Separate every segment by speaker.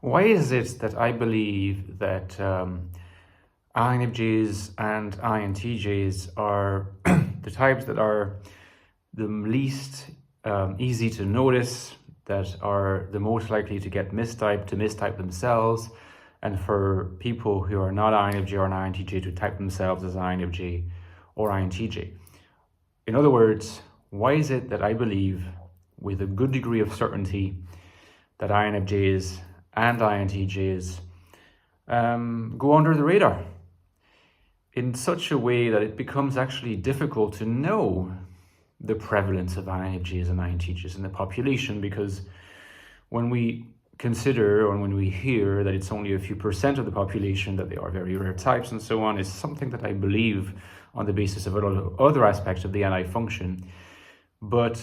Speaker 1: Why is it that I believe that INFJs and INTJs are the types that are the least easy to notice, that are the most likely to get mistyped, to mistype themselves, and for people who are not INFJ or INTJ to type themselves as INFJ or INTJ? In other words, why is it that I believe with a good degree of certainty that INFJs and INTJs go under the radar in such a way that it becomes actually difficult to know the prevalence of INFJs and INTJs in the population? Because when we consider, or when we hear that it's only a few percent of the population, that they are very rare types and so on, is something that I believe on the basis of other aspects of the NI function. But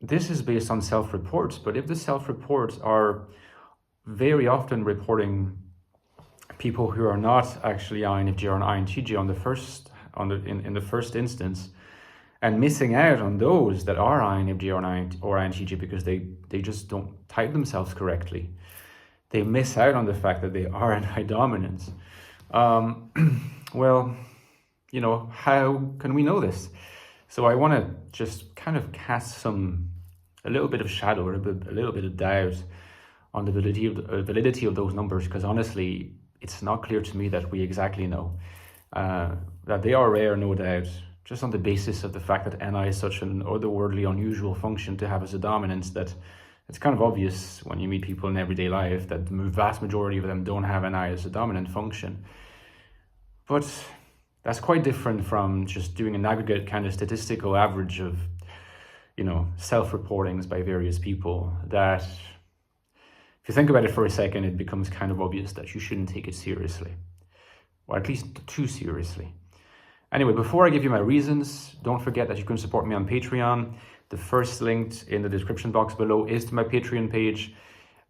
Speaker 1: this is based on self-reports. But if the self-reports are very often reporting people who are not actually INFJ or INTJ in the first instance, and missing out on those that are INFJ or INTJ because they just don't type themselves correctly, they miss out on the fact that they are NI dominant. Well, how can we know this? So I want to just kind of cast a little bit of shadow, or a little bit of doubt on the validity of those numbers, because honestly, it's not clear to me that we exactly know. That they are rare, no doubt, just on the basis of the fact that NI is such an otherworldly, unusual function to have as a dominance, that it's kind of obvious when you meet people in everyday life that the vast majority of them don't have NI as a dominant function. But that's quite different from just doing an aggregate kind of statistical average of, self-reportings by various people, that if you think about it for a second, it becomes kind of obvious that you shouldn't take it seriously, or at least too seriously. Anyway, before I give you my reasons, don't forget that you can support me on Patreon. The first link in the description box below is to my Patreon page.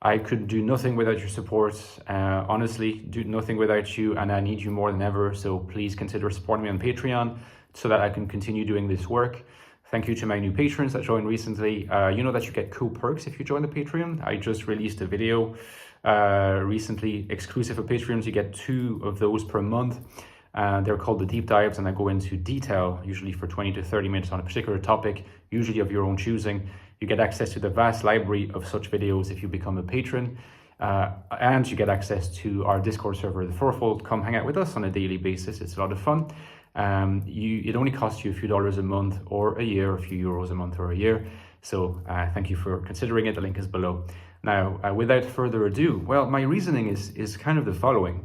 Speaker 1: I could do nothing without your support. Honestly, do nothing without you, and I need you more than ever. So please consider supporting me on Patreon so that I can continue doing this work. Thank you to my new patrons that joined recently. You know that you get cool perks if you join the Patreon. I just released a video recently exclusive for Patreons. You get 2 of those per month. They're called the deep dives, and I go into detail, usually for 20 to 30 minutes on a particular topic, usually of your own choosing. You get access to the vast library of such videos if you become a patron, and you get access to our Discord server, The Fourfold. Come hang out with us on a daily basis. It's a lot of fun. It only costs you a few dollars a month or a year, a few euros a month or a year. So thank you for considering it. The link is below. Now, without further ado, well, my reasoning is kind of the following.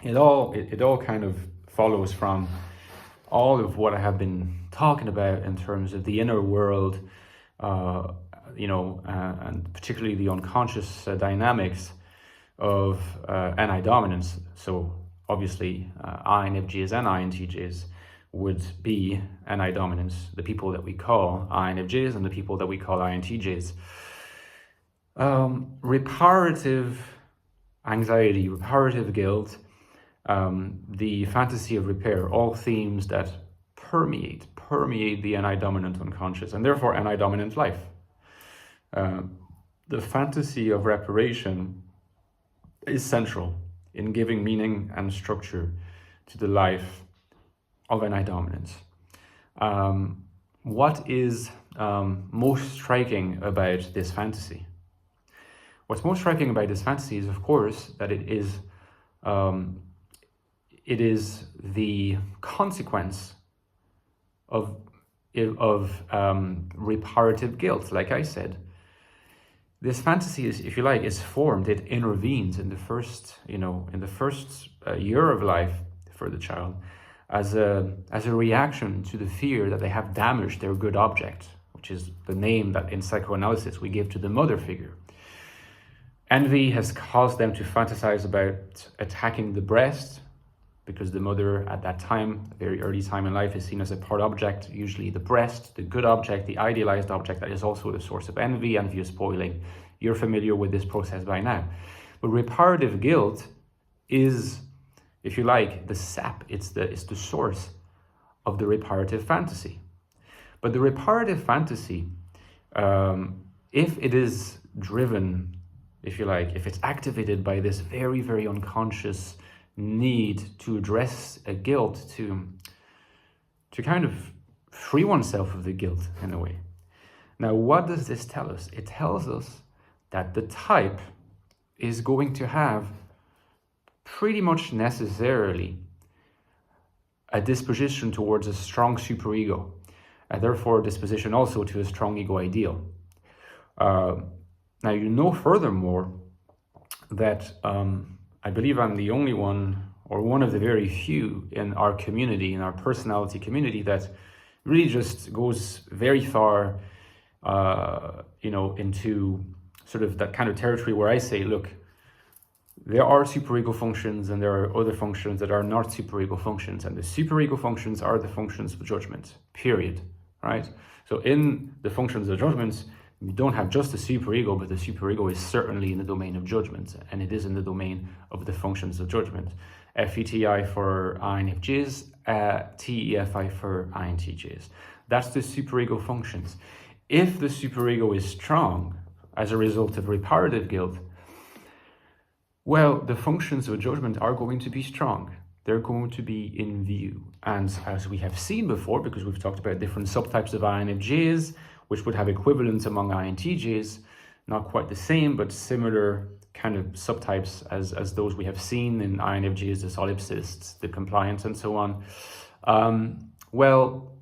Speaker 1: It all kind of follows from all of what I have been talking about in terms of the inner world, and particularly the unconscious dynamics of NI dominance. So obviously, INFJs and INTJs would be NI dominance, the people that we call INFJs and the people that we call INTJs. Reparative anxiety, reparative guilt, the fantasy of repair, all themes that permeate the NI dominant unconscious, and therefore NI dominant life. The fantasy of reparation is central in giving meaning and structure to the life of NI dominance. What is most striking about this fantasy? What's most striking about this fantasy is, of course, that it is the consequence of reparative guilt. Like I said, this fantasy is, if you like, is formed. It intervenes in the first, year of life for the child, as a reaction to the fear that they have damaged their good object, which is the name that in psychoanalysis we give to the mother figure. Envy has caused them to fantasize about attacking the breast, because the mother at that time, a very early time in life, is seen as a part object, usually the breast, the good object, the idealized object that is also the source of envy of spoiling. You're familiar with this process by now. But reparative guilt is, if you like, the sap, it's the source of the reparative fantasy. But the reparative fantasy, if it is driven if you like, if it's activated by this very, very unconscious need to address a guilt, to kind of free oneself of the guilt in a way. Now, what does this tell us? It tells us that the type is going to have pretty much necessarily a disposition towards a strong superego, and therefore a disposition also to a strong ego ideal. Now, you know, furthermore, that I believe I'm the only one, or one of the very few in our community, in our personality community, that really just goes very far, you know, into sort of that kind of territory where I say, look, there are superego functions and there are other functions that are not superego functions, and the superego functions are the functions of judgment, period, right? So in the functions of judgment, we don't have just the superego, but the superego is certainly in the domain of judgment, and it is in the domain of the functions of judgment. FETI for INFJs, TEFI for INTJs. That's the superego functions. If the superego is strong as a result of reparative guilt, well, the functions of judgment are going to be strong. They're going to be in view. And as we have seen before, because we've talked about different subtypes of INFJs, which would have equivalents among INTJs, not quite the same, but similar kind of subtypes as those we have seen in INFJs, the solipsists, the compliant, and so on. Well,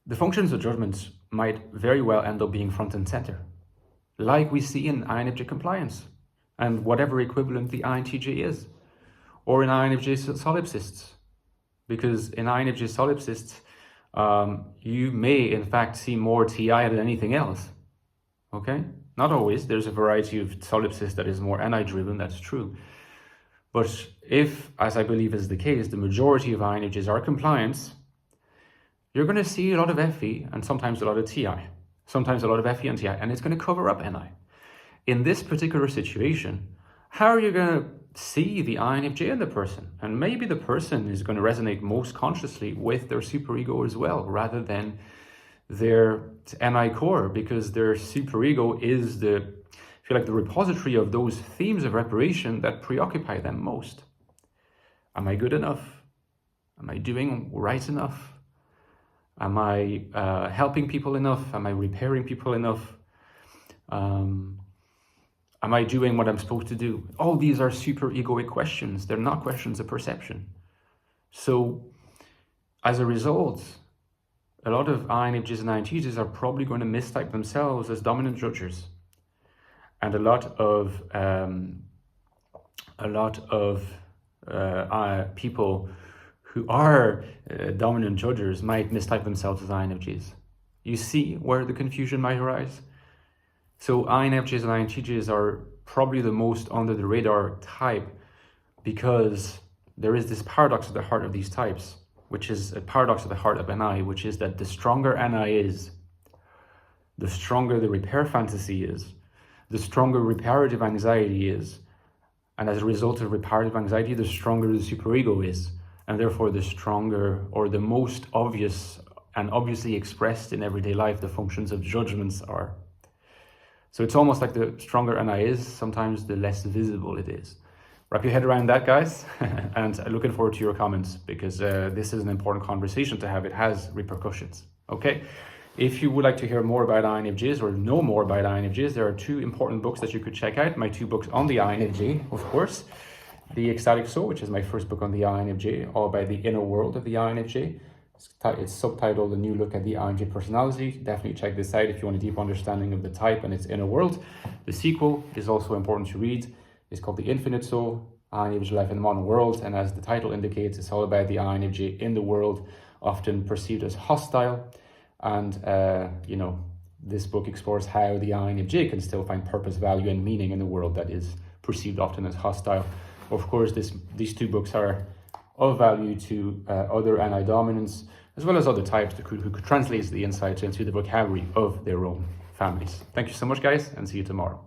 Speaker 1: the functions of judgment might very well end up being front and center, like we see in INFJ compliance and whatever equivalent the INTJ is, or in INFJ solipsists. Because in INFJ solipsists, you may in fact see more TI than anything else, okay? Not always. There's a variety of solipsists that is more NI driven, that's true. But if, as I believe is the case, the majority of INFJs are compliance, you're going to see a lot of FE and sometimes a lot of TI, sometimes a lot of FE and TI, and it's going to cover up NI. In this particular situation, how are you going to see the INFJ in the person? And maybe the person is going to resonate most consciously with their superego as well, rather than their NI core, because their superego is the, I feel like, the repository of those themes of reparation that preoccupy them most. Am I good enough? Am I doing right enough? Am I helping people enough? Am I repairing people enough? Am I doing what I'm supposed to do? All these are super egoic questions. They're not questions of perception. So as a result, a lot of INFJs and INTJs are probably going to mistype themselves as dominant judges. And a lot of people who are dominant judges might mistype themselves as INFJs. You see where the confusion might arise? So INFJs and INTJs are probably the most under the radar type, because there is this paradox at the heart of these types, which is a paradox at the heart of NI, which is that the stronger NI is, the stronger the repair fantasy is, the stronger reparative anxiety is. And as a result of reparative anxiety, the stronger the superego is, and therefore the stronger, or the most obvious and obviously expressed in everyday life, the functions of judgments are. So it's almost like the stronger NI is, sometimes the less visible it is. Wrap your head around that, guys, and I'm looking forward to your comments, because this is an important conversation to have. It has repercussions, okay? If you would like to hear more about INFJs or know more about INFJs, there are two important books that you could check out. My two books on the INFJ, of course. The Ecstatic Soul, which is my first book on the INFJ, all about the inner world of the INFJ. It's subtitled A New Look at the INFJ Personality. Definitely check this out if you want a deep understanding of the type and its inner world. The sequel is also important to read. It's called The Infinite Soul, INFJ Life in the Modern World. And as the title indicates, it's all about the INFJ in the world, often perceived as hostile. And, you know, this book explores how the INFJ can still find purpose, value, and meaning in the world that is perceived often as hostile. Of course, these two books are of value to other NI dominants, as well as other types who could translate the insights into the vocabulary of their own families. Thank you so much, guys, and see you tomorrow.